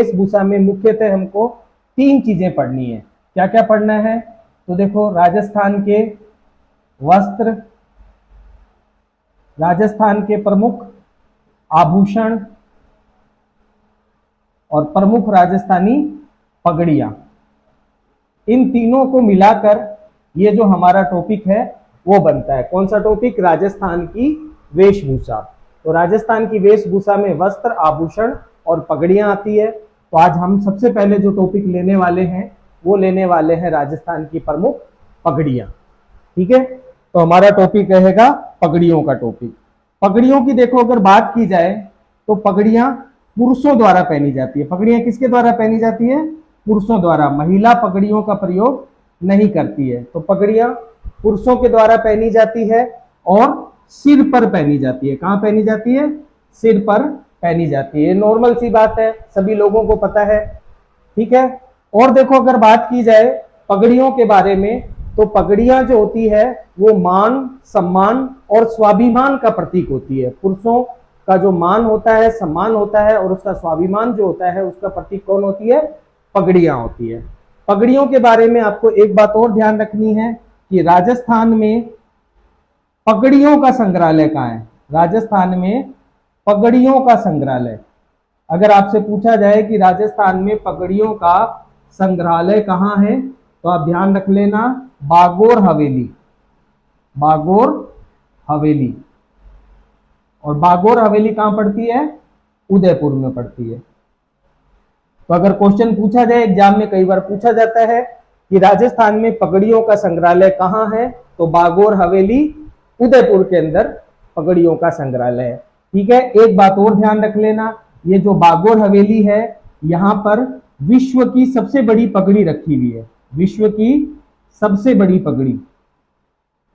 वेशभूषा में मुख्यतः हमको 3 चीजें पढ़नी है। क्या क्या पढ़ना है? तो देखो, राजस्थान के वस्त्र, राजस्थान के प्रमुख आभूषण और प्रमुख राजस्थानी पगड़ियां, इन तीनों को मिलाकर ये जो हमारा टॉपिक है वो बनता है। कौन सा टॉपिक? राजस्थान की वेशभूषा। तो राजस्थान की वेशभूषा में वस्त्र, आभूषण और पगड़ियां आती है। तो आज हम सबसे पहले जो टॉपिक लेने वाले हैं वो लेने वाले हैं राजस्थान की प्रमुख पगड़ियां। ठीक है, तो हमारा टॉपिक रहेगा पगड़ियों का टॉपिक। पगड़ियों की देखो अगर बात की जाए तो पगड़ियां पुरुषों द्वारा पहनी जाती है। पगड़ियां किसके द्वारा पहनी जाती है? पुरुषों द्वारा। महिला पगड़ियों का प्रयोग नहीं करती है। तो पगड़ियां पुरुषों के द्वारा पहनी जाती है और सिर पर पहनी जाती है। कहां पहनी जाती है? सिर पर पहनी जाती है। नॉर्मल सी बात है, सभी लोगों को पता है। ठीक है, और देखो अगर बात की जाए पगड़ियों के बारे में तो पगड़ियां जो होती है वो मान, सम्मान और स्वाभिमान का प्रतीक होती है। पुरुषों का जो मान होता है, सम्मान होता है और उसका स्वाभिमान जो होता है, उसका प्रतीक कौन होती है? पगड़ियां होती है। पगड़ियों के बारे में आपको एक बात और ध्यान रखनी है कि राजस्थान में पगड़ियों का संग्रहालय कहाँ है? राजस्थान में पगड़ियों का संग्रहालय, अगर आपसे पूछा जाए कि राजस्थान में पगड़ियों का संग्रहालय कहाँ है तो आप ध्यान रख लेना, बागोर हवेली। बागोर हवेली। और बागोर हवेली कहां पड़ती है? उदयपुर में पड़ती है। तो अगर क्वेश्चन पूछा जाए एग्जाम में, कई बार पूछा जाता है कि राजस्थान में पगड़ियों का संग्रहालय कहां है, तो बागोर हवेली उदयपुर के अंदर पगड़ियों का संग्रहालय है। ठीक है, एक बात और ध्यान रख लेना, ये जो बागोर हवेली है यहां पर विश्व की सबसे बड़ी पगड़ी रखी हुई है। विश्व की सबसे बड़ी पगड़ी।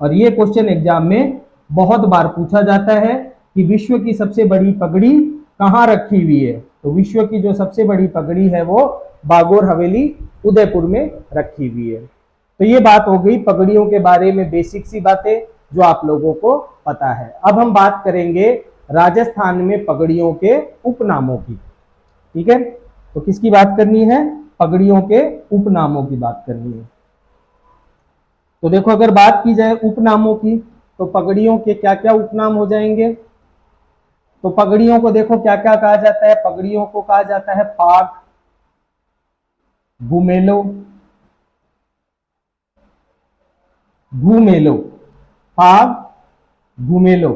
और ये क्वेश्चन एग्जाम में बहुत बार पूछा जाता है कि विश्व की सबसे बड़ी पगड़ी कहां रखी हुई है। तो विश्व की जो सबसे बड़ी पगड़ी है वो बागोर हवेली उदयपुर में रखी हुई है। तो ये बात हो गई पगड़ियों के बारे में बेसिक सी बातें जो आप लोगों को पता है। अब हम बात करेंगे राजस्थान में पगड़ियों के उपनामों की। ठीक है, तो किसकी बात करनी है? पगड़ियों के उपनामों की बात करनी है। तो देखो अगर बात की जाए उपनामों की तो पगड़ियों के क्या क्या उपनाम हो जाएंगे? तो पगड़ियों को देखो क्या क्या कहा जाता है। पगड़ियों को कहा जाता है पाग, घुमेलो, घुमेलो, पाग, घुमेलो।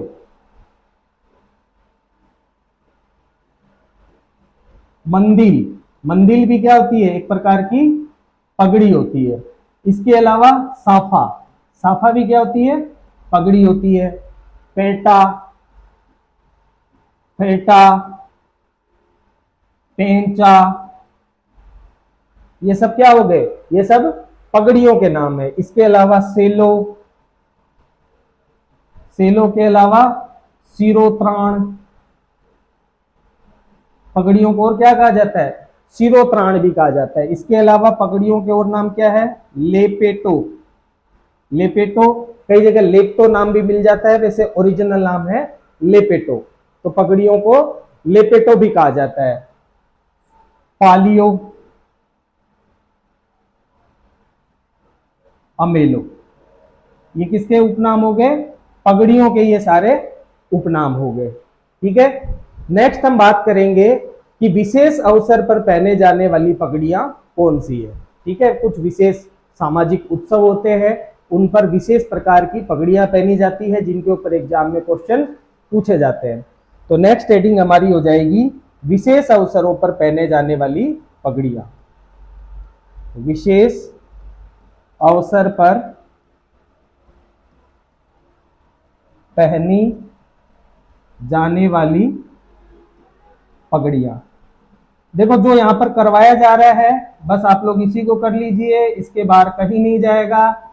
मंदिल, मंदिल भी क्या होती है? एक प्रकार की पगड़ी होती है। इसके अलावा साफा, साफा भी क्या होती है? पगड़ी होती है। पेटा, फेटा, पेंचा, ये सब क्या हो गए? ये सब पगड़ियों के नाम है। इसके अलावा सेलो, सेलो के अलावा सिरोत्राण, पगड़ियों को और क्या कहा जाता है? सिरोत्राण भी कहा जाता है। इसके अलावा पगड़ियों के और नाम क्या है? लेपेटो, लेपेटो, कई जगह लेप्टो नाम भी मिल जाता है, वैसे ओरिजिनल नाम है लेपेटो। तो पगड़ियों को लेपेटो भी कहा जाता है। पालियो, अमेलो, ये किसके उपनाम हो गए? पगड़ियों के ये सारे उपनाम हो गए। ठीक है, नेक्स्ट हम बात करेंगे कि विशेष अवसर पर पहने जाने वाली पगड़ियां कौन सी है। ठीक है, कुछ विशेष सामाजिक उत्सव होते हैं, उन पर विशेष प्रकार की पगड़ियां पहनी जाती है जिनके ऊपर एग्जाम में क्वेश्चन पूछे जाते हैं। तो नेक्स्ट हेडिंग हमारी हो जाएगी विशेष अवसरों पर पहने जाने वाली पगड़ियां। विशेष अवसर पर पहनी जाने वाली पगड़ियां। देखो जो यहां पर करवाया जा रहा है बस आप लोग इसी को कर लीजिए, इसके बाहर कहीं नहीं जाएगा।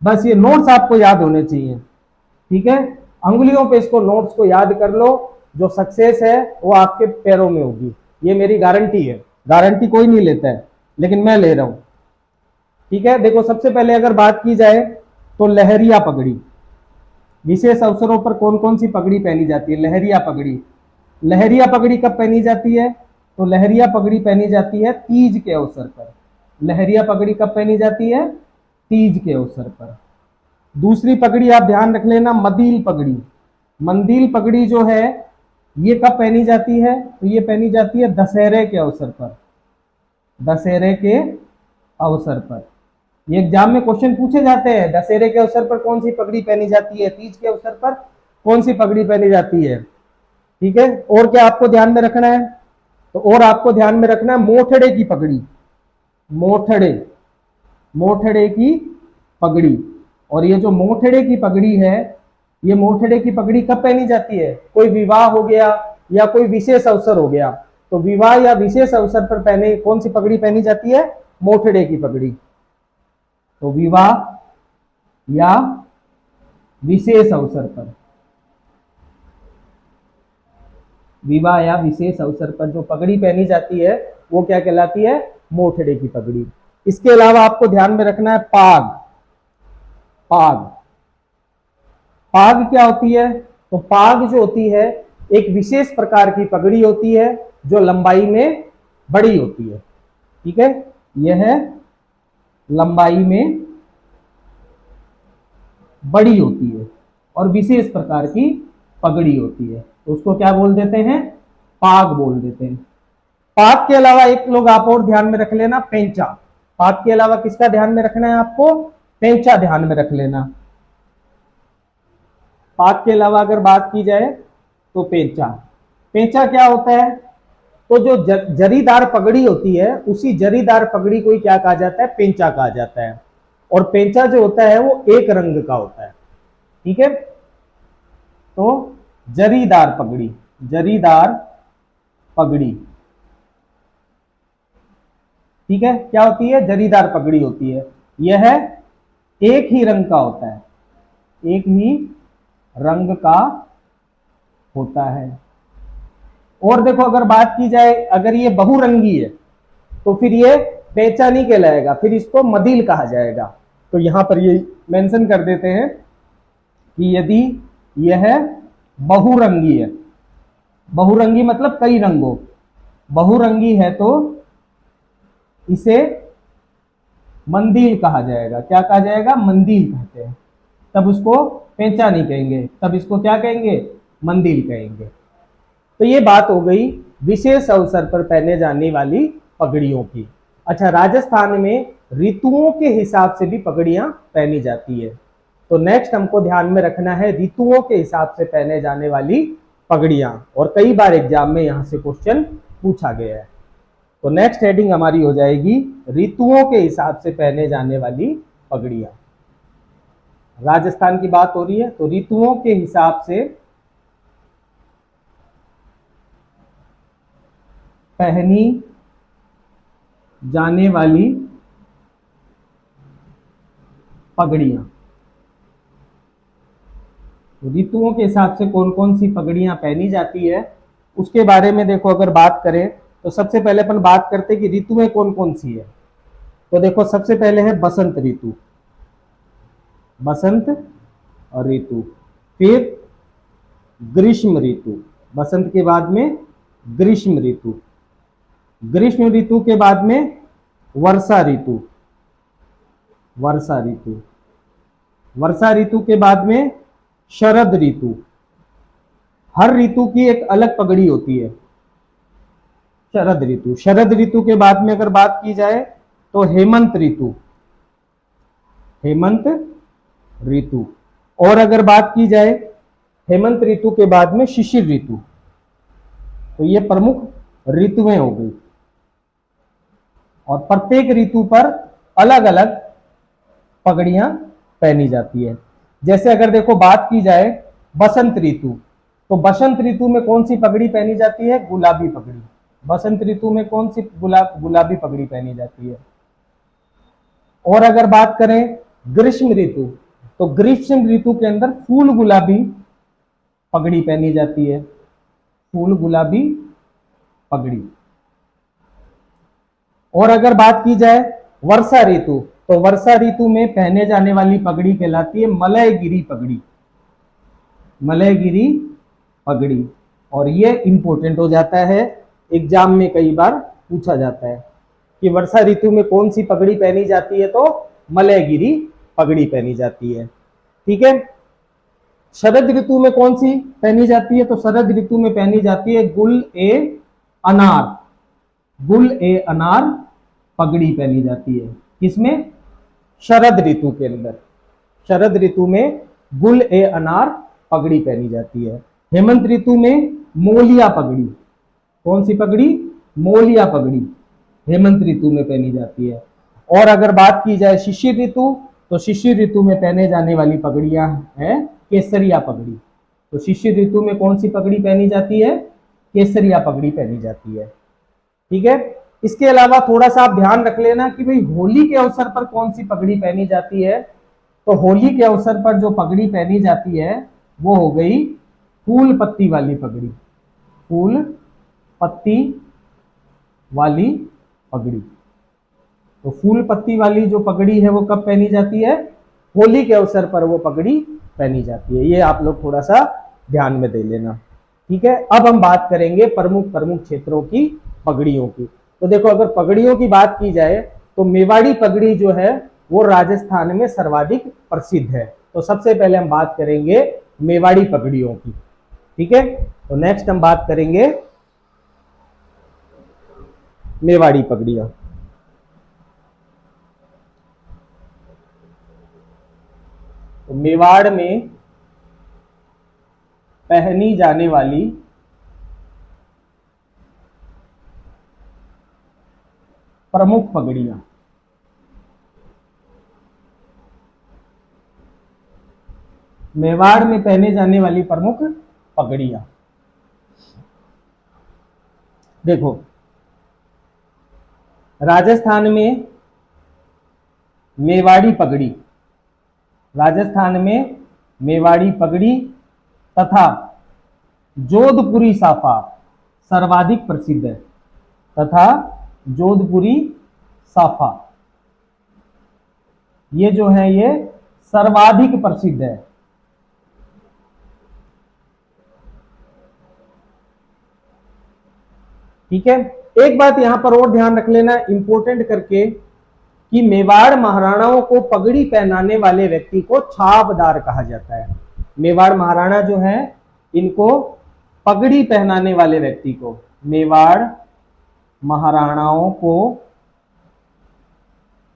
बस ये नोट्स आपको याद होने चाहिए। ठीक है, अंगुलियों पे इसको नोट्स को याद कर लो। जो सक्सेस है वो आपके पैरों में होगी, ये मेरी गारंटी है। गारंटी कोई नहीं लेता है लेकिन मैं ले रहा हूं। ठीक है, देखो सबसे पहले अगर बात की जाए तो लहरिया पगड़ी। विशेष अवसरों पर कौन कौन सी पगड़ी पहनी जाती है? लहरिया पगड़ी। लहरिया पगड़ी कब पहनी जाती है? तो लहरिया पगड़ी पहनी जाती है तीज के अवसर पर। लहरिया पगड़ी कब पहनी जाती है? तीज के अवसर पर। दूसरी पगड़ी आप ध्यान रख लेना, मदील पगड़ी। मंदील पगड़ी जो है ये कब पहनी जाती है? तो ये पहनी जाती है दशहरे के अवसर पर। दशहरे के अवसर पर ये एग्जाम में क्वेश्चन पूछे जाते हैं, दशहरे के अवसर पर कौन सी पगड़ी पहनी जाती है, तीज के अवसर पर कौन सी पगड़ी पहनी जाती है। ठीक है, और क्या आपको ध्यान में रखना है? तो और आपको ध्यान में रखना है मोठड़े की पगड़ी। मोठड़े, मोठड़े की पगड़ी। और ये जो मोठड़े की पगड़ी है, ये मोठड़े की पगड़ी कब पहनी जाती है? कोई विवाह हो गया या कोई विशेष अवसर हो गया, तो विवाह या विशेष अवसर पर पहने कौन सी पगड़ी पहनी जाती है? मोठड़े की पगड़ी। तो विवाह या विशेष अवसर पर, विवाह या विशेष अवसर पर जो पगड़ी पहनी जाती है वो क्या कहलाती है? मोठड़े की पगड़ी। इसके अलावा आपको ध्यान में रखना है पाग। पाग, पाग क्या होती है? तो पाग जो होती है एक विशेष प्रकार की पगड़ी होती है जो लंबाई में बड़ी होती है। ठीक है, यह है लंबाई में बड़ी होती है और विशेष प्रकार की पगड़ी होती है, तो उसको क्या बोल देते हैं? पाग बोल देते हैं। पाग के अलावा एक लोग आप और ध्यान में रख लेना, पेंचा। पाग के अलावा किसका ध्यान में रखना है आपको? पेंचा ध्यान में रख लेना। पाग के अलावा अगर बात की जाए तो पेंचा। पेंचा क्या होता है? तो जो जरीदार पगड़ी होती है उसी जरीदार पगड़ी को ही क्या कहा जाता है? पेंचा कहा जाता है। और पेंचा जो होता है वो एक रंग का होता है। ठीक है, तो जरीदार पगड़ी, जरीदार पगड़ी, ठीक है, क्या होती है? जरीदार पगड़ी होती है। यह एक ही रंग का होता है, एक ही रंग का होता है। और देखो अगर बात की जाए, अगर ये बहुरंगी है तो फिर ये पेंचा नहीं कहलाएगा, फिर इसको मदील कहा जाएगा। तो यहां पर ये मेंशन कर देते हैं कि यदि यह बहुरंगी है, बहुरंगी मतलब कई रंगों, बहुरंगी है तो इसे मंदील कहा जाएगा। क्या कहा जाएगा? मंदील कहते हैं। तब उसको पेंचा नहीं कहेंगे, तब इसको क्या कहेंगे? मंदील कहेंगे। तो ये बात हो गई विशेष अवसर पर पहने जाने वाली पगड़ियों की। अच्छा, राजस्थान में ऋतुओं के हिसाब से भी पगड़ियां पहनी जाती है। तो नेक्स्ट हमको ध्यान में रखना है ऋतुओं के हिसाब से पहने जाने वाली पगड़ियां, और कई बार एग्जाम में यहां से क्वेश्चन पूछा गया है। तो नेक्स्ट हेडिंग हमारी हो जाएगी ऋतुओं के हिसाब से पहने जाने वाली पगड़ियां। राजस्थान की बात हो रही है तो ऋतुओं के हिसाब से पहनी जाने वाली पगड़ियां। ऋतुओं के हिसाब से कौन कौन सी पगड़ियां पहनी जाती है उसके बारे में देखो अगर बात करें तो सबसे पहले अपन बात करते हैं कि ऋतुएं कौन कौन सी है। तो देखो सबसे पहले है बसंत ऋतु, बसंत ऋतु। फिर ग्रीष्म ऋतु, बसंत के बाद में ग्रीष्म ऋतु। ग्रीष्म ऋतु के बाद में वर्षा ऋतु, वर्षा ऋतु। वर्षा ऋतु के बाद में शरद ऋतु। हर ऋतु की एक अलग पगड़ी होती है। शरद ऋतु, शरद ऋतु के बाद में अगर बात की जाए तो हेमंत ऋतु, हेमंत ऋतु। और अगर बात की जाए हेमंत ऋतु के बाद में शिशिर ऋतु। तो ये प्रमुख ऋतुएं हो गई, और प्रत्येक ऋतु पर अलग अलग पगड़ियां पहनी जाती है। जैसे अगर देखो बात की जाए बसंत ऋतु, तो बसंत ऋतु में कौन सी पगड़ी पहनी जाती है? गुलाबी पगड़ी। बसंत ऋतु में कौन सी गुलाबी पगड़ी पहनी जाती है। और अगर बात करें ग्रीष्म ऋतु, तो ग्रीष्म ऋतु के अंदर फूल गुलाबी पगड़ी पहनी जाती है, फूल गुलाबी पगड़ी। और अगर बात की जाए वर्षा ऋतु, तो वर्षा ऋतु में पहने जाने वाली पगड़ी कहलाती है मलयगिरी पगड़ी, मलयगिरी पगड़ी। और ये इंपॉर्टेंट हो जाता है एग्जाम में कई बार पूछा जाता है कि वर्षा ऋतु में कौन सी पगड़ी पहनी जाती है, तो मलयगिरी पगड़ी पहनी जाती है। ठीक है। शरद ऋतु में कौन सी पहनी जाती है, तो शरद ऋतु में पहनी जाती है गुल ए अनार, गुल ए अनार पगड़ी पहनी जाती है। किसमें? शरद ऋतु के अंदर। शरद ऋतु में गुल ए अनार पगड़ी पहनी जाती है। हेमंत ऋतु में मोलिया पगड़ी, कौन सी पगड़ी? मोलिया पगड़ी हेमंत ऋतु में पहनी जाती है। और अगर बात की जाए शिशिर ऋतु, तो शिशिर ऋतु में पहने जाने वाली पगड़ियां हैं केसरिया पगड़ी। तो शिशिर ऋतु में कौन सी पगड़ी पहनी जाती है? केसरिया पगड़ी पहनी जाती है। ठीक है। इसके अलावा थोड़ा सा आप ध्यान रख लेना कि भाई होली के अवसर पर कौन सी पगड़ी पहनी जाती है। तो होली के अवसर पर जो पगड़ी पहनी जाती है वो हो गई फूल पत्ती वाली पगड़ी, फूल पत्ती वाली पगड़ी। तो फूल पत्ती वाली जो पगड़ी है वो कब पहनी जाती है? होली के अवसर पर वो पगड़ी पहनी जाती है। ये आप लोग थोड़ा सा ध्यान में दे लेना। ठीक है। अब हम बात करेंगे प्रमुख प्रमुख क्षेत्रों की पगड़ियों की। तो देखो, अगर पगड़ियों की बात की जाए तो मेवाड़ी पगड़ी जो है वो राजस्थान में सर्वाधिक प्रसिद्ध है। तो सबसे पहले हम बात करेंगे मेवाड़ी पगड़ियों की। ठीक है। तो नेक्स्ट हम बात करेंगे मेवाड़ी पगड़ियां। तो मेवाड़ में पहनी जाने वाली प्रमुख पगड़ियां। मेवाड़ में पहने जाने वाली प्रमुख पगड़ियां देखो, राजस्थान में मेवाड़ी पगड़ी, राजस्थान में मेवाड़ी पगड़ी तथा जोधपुरी साफा सर्वाधिक प्रसिद्ध है, तथा जोधपुरी साफा ये जो है ये सर्वाधिक प्रसिद्ध है। ठीक है। एक बात यहां पर और ध्यान रख लेना इंपोर्टेंट करके कि मेवाड़ महाराणाओं को पगड़ी पहनाने वाले व्यक्ति को छाबदार कहा जाता है। मेवाड़ महाराणा जो है इनको पगड़ी पहनाने वाले व्यक्ति को, मेवाड़ महाराणाओं को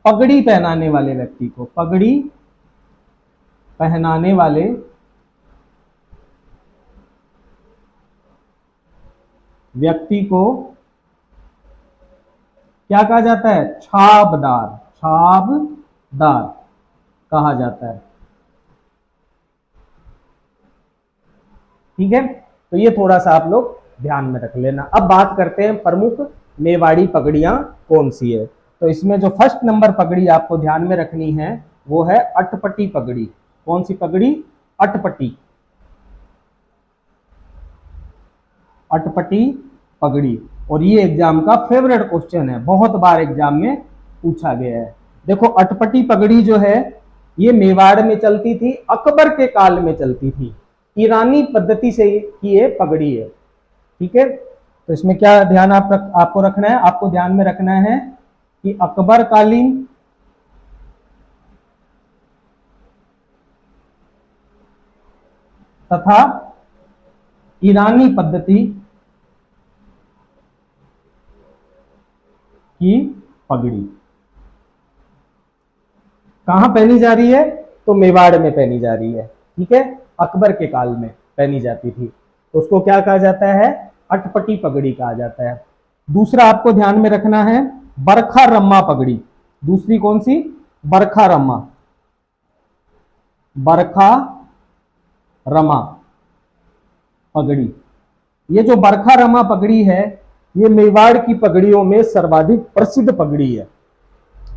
पगड़ी पहनाने वाले व्यक्ति को, पगड़ी पहनाने वाले व्यक्ति को क्या कहा जाता है? छाबदार, छाबदार कहा जाता है। ठीक है। तो ये थोड़ा सा आप लोग ध्यान में रख लेना। अब बात करते हैं प्रमुख मेवाड़ी पगड़ियां कौन सी है। तो इसमें जो फर्स्ट नंबर पगड़ी आपको ध्यान में रखनी है वो है अटपटी पगड़ी। कौन सी पगड़ी? अटपटी, अटपटी पगड़ी। और ये एग्जाम का फेवरेट क्वेश्चन है, बहुत बार एग्जाम में पूछा गया है। देखो, अटपटी पगड़ी जो है ये मेवाड़ में चलती थी, अकबर के काल में चलती थी, ईरानी पद्धति से की ये पगड़ी है। ठीक है। तो इसमें क्या ध्यान आपको रखना है? आपको ध्यान में रखना है कि अकबर कालीन तथा ईरानी पद्धति की पगड़ी कहां पहनी जा रही है? तो मेवाड़ में पहनी जा रही है। ठीक है। अकबर के काल में पहनी जाती थी, तो उसको क्या कहा जाता है? अटपटी पगड़ी कहा जाता है। दूसरा आपको ध्यान में रखना है बरखा रम्मा पगड़ी। दूसरी कौन सी? बरखा रम्मा, बरखा रमा पगड़ी। ये जो बरखा रमा पगड़ी है ये मेवाड़ की पगड़ियों में सर्वाधिक प्रसिद्ध पगड़ी है।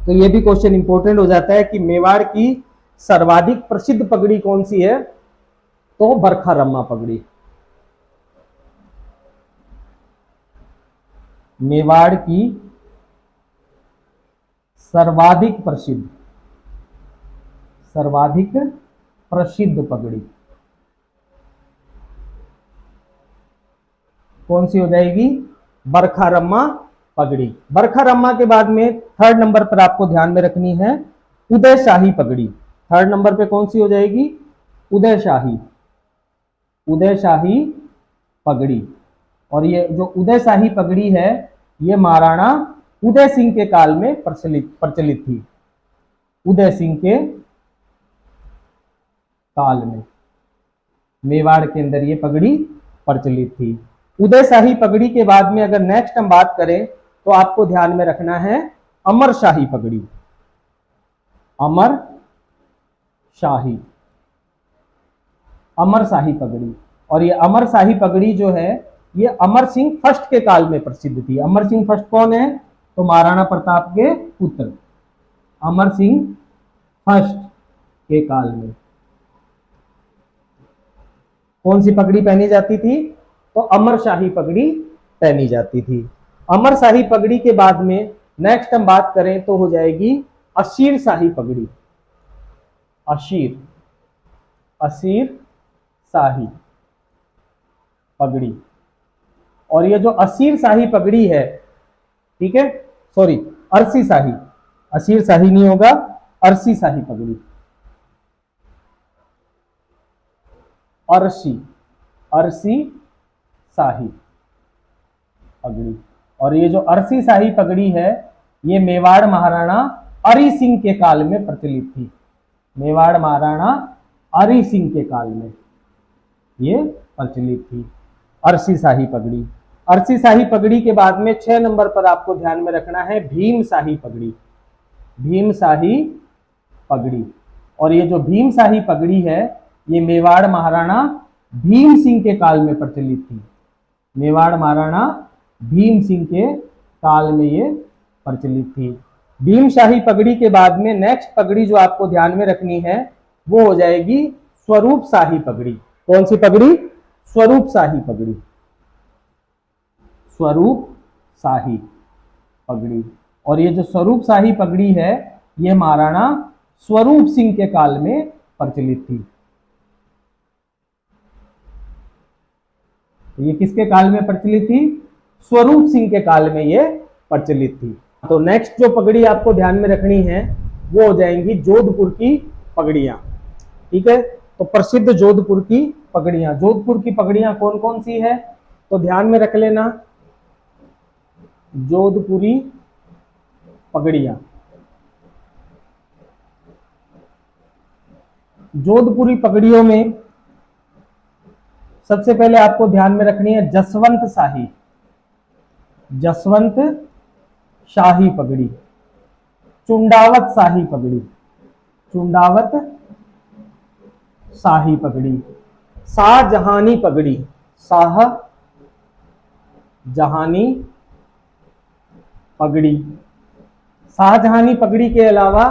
तो ये भी क्वेश्चन इंपॉर्टेंट हो जाता है कि मेवाड़ की सर्वाधिक प्रसिद्ध पगड़ी कौन सी है? तो बरखा रम्मा पगड़ी। मेवाड़ की सर्वाधिक प्रसिद्ध, सर्वाधिक प्रसिद्ध पगड़ी कौन सी हो जाएगी? बरखारम्मा पगड़ी। बरखारम्मा के बाद में थर्ड नंबर पर आपको ध्यान में रखनी है उदयशाही पगड़ी। थर्ड नंबर पे कौन सी हो जाएगी? उदयशाही, उदयशाही पगड़ी। और ये जो उदयशाही पगड़ी है ये महाराणा उदय सिंह के काल में प्रचलित थी। उदय सिंह के काल में मेवाड़ के अंदर ये पगड़ी प्रचलित थी। उदयशाही पगड़ी के बाद में अगर नेक्स्ट हम बात करें तो आपको ध्यान में रखना है अमरशाही पगड़ी। अमर शाही, अमर शाही पगड़ी। और ये अमर शाही पगड़ी जो है ये अमर सिंह फर्स्ट के काल में प्रसिद्ध थी। अमर सिंह फर्स्ट कौन है? तो महाराणा प्रताप के पुत्र अमर सिंह फर्स्ट के काल में कौन सी पगड़ी पहनी जाती थी? तो अमर शाही पगड़ी पहनी जाती थी। अमर शाही पगड़ी के बाद में नेक्स्ट हम बात करें तो हो जाएगी असीर शाही पगड़ी। असीर, असीर शाही पगड़ी। और ये जो असीर शाही पगड़ी है, ठीक है, सॉरी अरसी शाही, असीर शाही नहीं होगा, अरसी शाही पगड़ी। अरसी, अरसी शाही पगड़ी। और ये जो अरसी शाही पगड़ी है ये मेवाड़ महाराणा अरि सिंह के काल में प्रचलित थी। मेवाड़ महाराणा अरि सिंह के काल में ये प्रचलित थी अरसी शाही पगड़ी। अरसी शाही पगड़ी के बाद में 6 नंबर पर आपको ध्यान में रखना है भीम शाही पगड़ी। भीम शाही पगड़ी। और ये जो भीम शाही पगड़ी है ये मेवाड़ महाराणा भीम सिंह के काल में प्रचलित थी। मेवाड़ महाराणा भीम सिंह के काल में ये प्रचलित थी। भीम शाही पगड़ी के बाद में नेक्स्ट पगड़ी जो आपको ध्यान में रखनी है वो हो जाएगी स्वरूप शाही पगड़ी। कौन सी पगड़ी? स्वरूप शाही पगड़ी। स्वरूप शाही पगड़ी। और ये जो स्वरूप शाही पगड़ी है ये महाराणा स्वरूप सिंह के काल में प्रचलित थी। ये किसके काल में प्रचलित थी? स्वरूप सिंह के काल में ये प्रचलित थी। तो नेक्स्ट जो पगड़ी आपको ध्यान में रखनी है वो हो जाएंगी जोधपुर की पगड़ियां। ठीक है, तो प्रसिद्ध जोधपुर की पगड़ियां। जोधपुर की पगड़ियां कौन कौन सी है तो ध्यान में रख लेना। जोधपुरी पगड़ियां, जोधपुरी पगड़ियों में सबसे पहले आपको ध्यान में रखनी है जसवंत शाही, जसवंत शाही पगड़ी। चुंडावत शाही पगड़ी, चुंडावत शाही पगड़ी। शाहजहानी पगड़ी, शाहजहानी पगड़ी। शाहजहानी पगड़ी के अलावा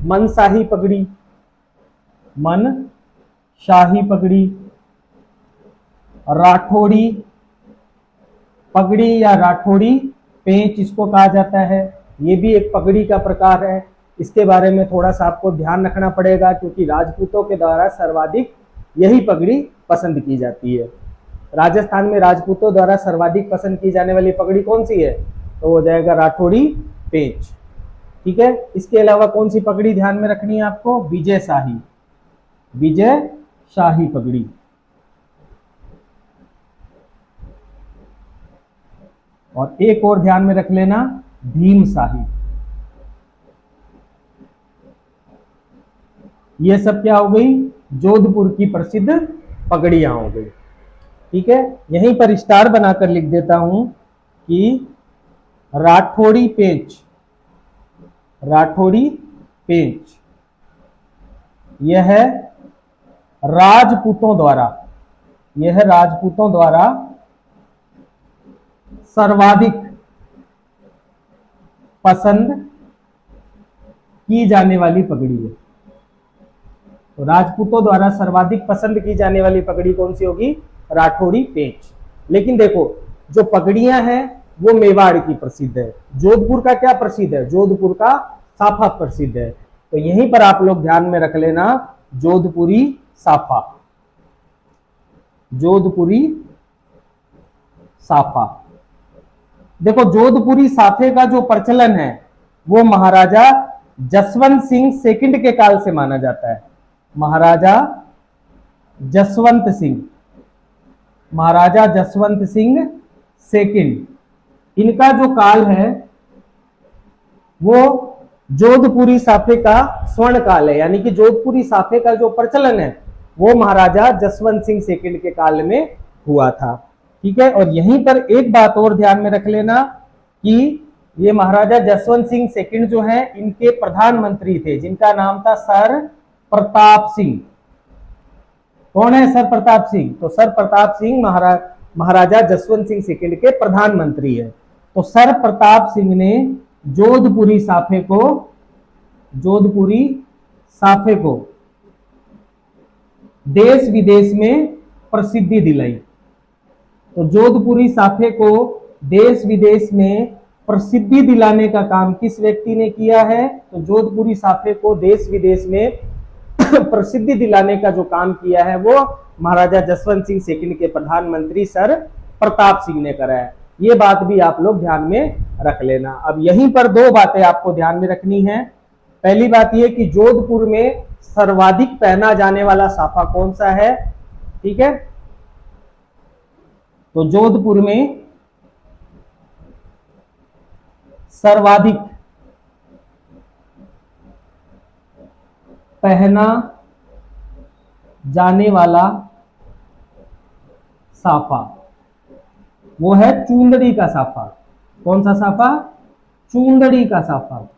मनशाही पगड़ी, मन शाही पगड़ी। राठौड़ी पगड़ी या राठौड़ी पेंच इसको कहा जाता है, ये भी एक पगड़ी का प्रकार है। इसके बारे में थोड़ा सा आपको ध्यान रखना पड़ेगा क्योंकि राजपूतों के द्वारा सर्वाधिक यही पगड़ी पसंद की जाती है। राजस्थान में राजपूतों द्वारा सर्वाधिक पसंद की जाने वाली पगड़ी कौन सी है तो हो जाएगा राठौड़ी पेंच। ठीक है, इसके अलावा कौन सी पगड़ी ध्यान में रखनी है आपको? विजय शाही, विजय शाही पगड़ी। और एक और ध्यान में रख लेना भीम शाही। ये सब क्या हो गई? जोधपुर की प्रसिद्ध पगड़ियां हो गई। ठीक है, यहीं पर स्टार बनाकर लिख देता हूं कि राठौड़ी पेंच, राठौड़ी पेंच यह है राजपूतों द्वारा, यह राजपूतों द्वारा सर्वाधिक पसंद की जाने वाली पगड़ी है। तो राजपूतों द्वारा सर्वाधिक पसंद की जाने वाली पगड़ी कौन सी होगी? राठौड़ी पेंच। लेकिन देखो जो पगड़ियां हैं वो मेवाड़ की प्रसिद्ध है। जोधपुर का क्या प्रसिद्ध है? जोधपुर का साफा प्रसिद्ध है। तो यहीं पर आप लोग ध्यान में रख लेना जोधपुरी साफा, जोधपुरी साफा। देखो जोधपुरी साफे का जो प्रचलन है वो महाराजा जसवंत सिंह सेकंड के काल से माना जाता है। महाराजा जसवंत सिंह, महाराजा जसवंत सिंह सेकंड, इनका जो काल है वो जोधपुरी साफे का स्वर्ण काल है, यानी कि जोधपुरी साफे का जो प्रचलन है वो महाराजा जसवंत सिंह सेकंड के काल में हुआ था। ठीक है, और यहीं पर एक बात और ध्यान में रख लेना कि ये महाराजा जसवंत सिंह सेकंड जो है इनके प्रधानमंत्री थे जिनका नाम था सर प्रताप सिंह। कौन है सर प्रताप सिंह? तो सर प्रताप सिंह महाराजा जसवंत सिंह सेकंड के प्रधानमंत्री है। तो सर प्रताप सिंह ने जोधपुरी साफे को देश विदेश में प्रसिद्धि दिलाई। तो जोधपुरी साफे को देश विदेश में प्रसिद्धि दिलाने का काम किस व्यक्ति ने किया है? तो जोधपुरी साफे को देश विदेश में प्रसिद्धि दिलाने का जो काम किया है वो महाराजा जसवंत सिंह सेकंड के प्रधानमंत्री सर प्रताप सिंह ने करा है। ये बात भी आप लोग ध्यान में रख लेना। अब यहीं पर दो बातें आपको ध्यान में रखनी है। पहली बात यह कि जोधपुर में सर्वाधिक पहना जाने वाला साफा कौन सा है? ठीक है, तो जोधपुर में सर्वाधिक पहना जाने वाला साफा वो है चूंदड़ी का साफा। कौन सा साफा? चूंदड़ी का साफा।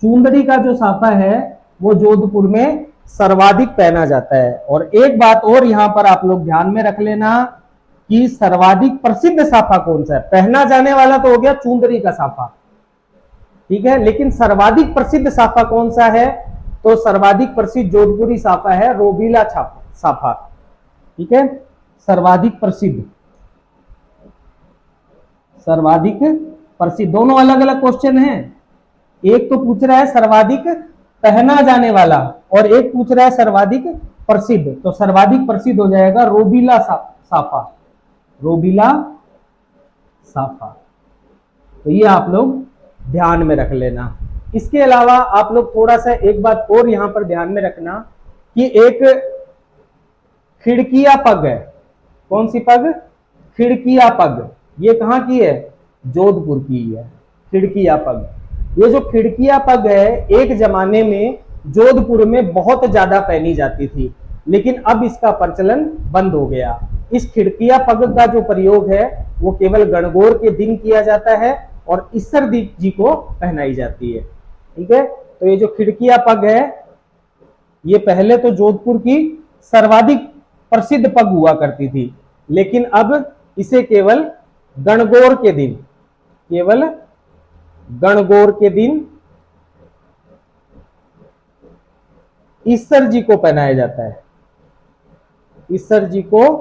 चूंदड़ी का जो साफा है वो जोधपुर में सर्वाधिक पहना जाता है। और एक बात और यहां पर आप लोग ध्यान में रख लेना कि सर्वाधिक प्रसिद्ध साफा कौन सा है। पहना जाने वाला तो हो गया चूंदड़ी का साफा, ठीक है, लेकिन सर्वाधिक प्रसिद्ध साफा कौन सा है? तो सर्वाधिक प्रसिद्ध जोधपुरी साफा है रोबीला साफा। ठीक है, सर्वाधिक प्रसिद्ध दोनों अलग अलग क्वेश्चन हैं। एक तो पूछ रहा है सर्वाधिक पहना जाने वाला और एक पूछ रहा है सर्वाधिक प्रसिद्ध। तो सर्वाधिक प्रसिद्ध हो जाएगा रोबीला साफा, रोबीला साफा। तो ये आप लोग ध्यान में रख लेना। इसके अलावा आप लोग थोड़ा सा एक बात और यहां पर ध्यान में रखना कि एक खिड़किया पग है। कौन सी पग? खिड़किया पग। ये कहां की है? जोधपुर की है खिड़किया पग। ये जो खिड़किया पग है एक जमाने में जोधपुर में बहुत ज्यादा पहनी जाती थी, लेकिन अब इसका प्रचलन बंद हो गया। इस खिड़किया पग का जो प्रयोग है वो केवल गणगौर के दिन किया जाता है और ईसर जी को पहनाई जाती है। ठीक है, तो ये जो खिड़किया पग है ये पहले तो जोधपुर की सर्वाधिक प्रसिद्ध पग हुआ करती थी, लेकिन अब इसे केवल गणगौर के दिन, केवल गणगौर के दिन ईसर जी को पहनाया जाता है। ईसर जी को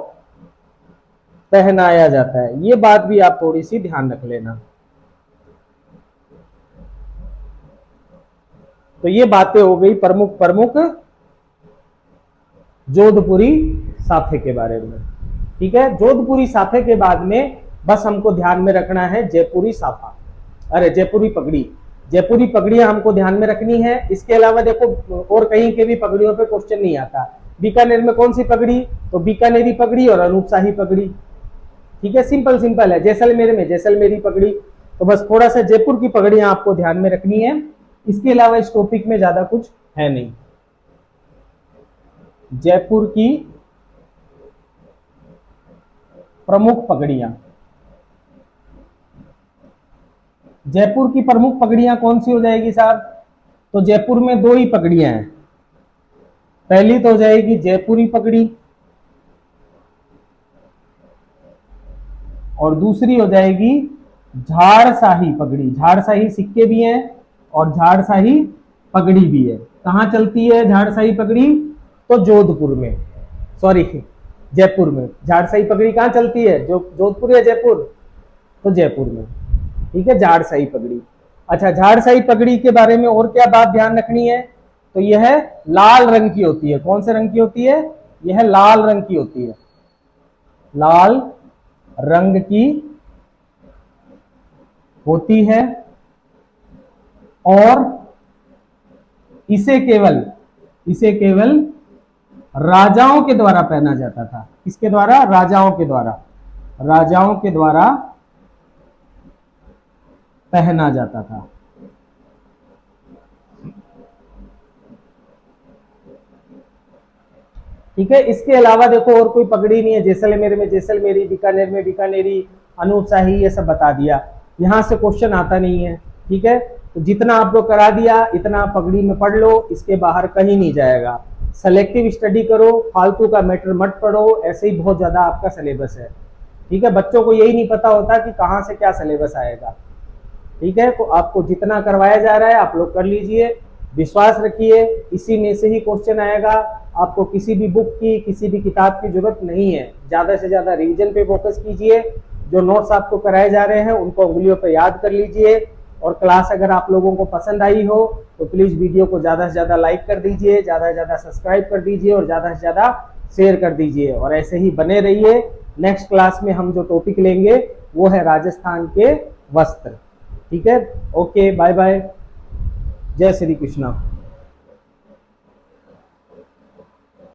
पहनाया जाता है। ये बात भी आप थोड़ी सी ध्यान रख लेना। तो ये बातें हो गई प्रमुख जोधपुरी साफे के बारे में। ठीक है, जोधपुरी साफे के बाद में बस हमको ध्यान में रखना है जयपुरी साफा, अरे जयपुरी पगड़ी। जयपुरी पगड़ियां हमको ध्यान में रखनी है। इसके अलावा देखो और कहीं के भी पगड़ियों पे क्वेश्चन नहीं आता। बीकानेर में कौन सी पगड़ी? तो बीकानेरी पगड़ी और अनूपशाही पगड़ी। ठीक है, सिंपल है। जैसलमेर में जैसलमेरी पगड़ी। तो बस थोड़ा सा जयपुर की पगड़ियां आपको ध्यान में रखनी है। इसके अलावा इस टॉपिक में ज्यादा कुछ है नहीं। जयपुर की प्रमुख पगड़ियां, जयपुर की प्रमुख पगड़ियां कौन सी हो जाएगी साहब? तो जयपुर में दो ही पगड़ियां हैं। पहली तो हो जाएगी जयपुरी पगड़ी और दूसरी हो जाएगी झाड़शाही पगड़ी। झाड़शाही सिक्के भी हैं और झाड़शाही पगड़ी भी है। कहां चलती है झाड़शाही पगड़ी? तो जोधपुर में, सॉरी जयपुर में। झाड़शाही पगड़ी कहां चलती है? जो जोधपुर या जयपुर? तो जयपुर में। ठीक है, झाड़शाही पगड़ी। अच्छा, झाड़शाही पगड़ी के बारे में और क्या बात ध्यान रखनी है? तो यह लाल रंग की होती है। कौन से रंग की होती है? यह लाल रंग की होती है। लाल रंग की होती है और इसे केवल राजाओं के द्वारा पहना जाता था। किसके द्वारा? राजाओं के द्वारा पहना जाता था। ठीक है, इसके अलावा देखो और कोई पगड़ी नहीं है। जैसलमेर में जैसलमेरी, बीकानेर में बीकानेरी, अनूप शाही, ये सब बता दिया। यहां से क्वेश्चन आता नहीं है। ठीक है, तो जितना आपको करा दिया इतना पगड़ी में पढ़ लो, इसके बाहर कहीं नहीं जाएगा। सेलेक्टिव स्टडी करो, फालतू का मैटर मत पढ़ो, ऐसे ही बहुत ज्यादा आपका सिलेबस है। ठीक है, बच्चों को यही नहीं पता होता कि कहाँ से क्या सिलेबस आएगा। ठीक है, तो आपको जितना करवाया जा रहा है आप लोग कर लीजिए, विश्वास रखिए, इसी में से ही क्वेश्चन आएगा। आपको किसी भी बुक की, किसी भी किताब की जरूरत नहीं है। ज्यादा से ज्यादा रिवीजन पे फोकस कीजिए, जो नोट्स आपको कराए जा रहे हैं उनको उंगलियों पे याद कर लीजिए। और क्लास अगर आप लोगों को पसंद आई हो तो प्लीज वीडियो को ज्यादा से ज्यादा लाइक कर दीजिए, ज्यादा से ज्यादा सब्सक्राइब कर दीजिए और ज्यादा से ज्यादा शेयर कर दीजिए, और ऐसे ही बने रहिए। नेक्स्ट क्लास में हम जो टॉपिक लेंगे वो है राजस्थान के वस्त्र। ठीक है, ओके, बाय बाय, जय श्री कृष्णा।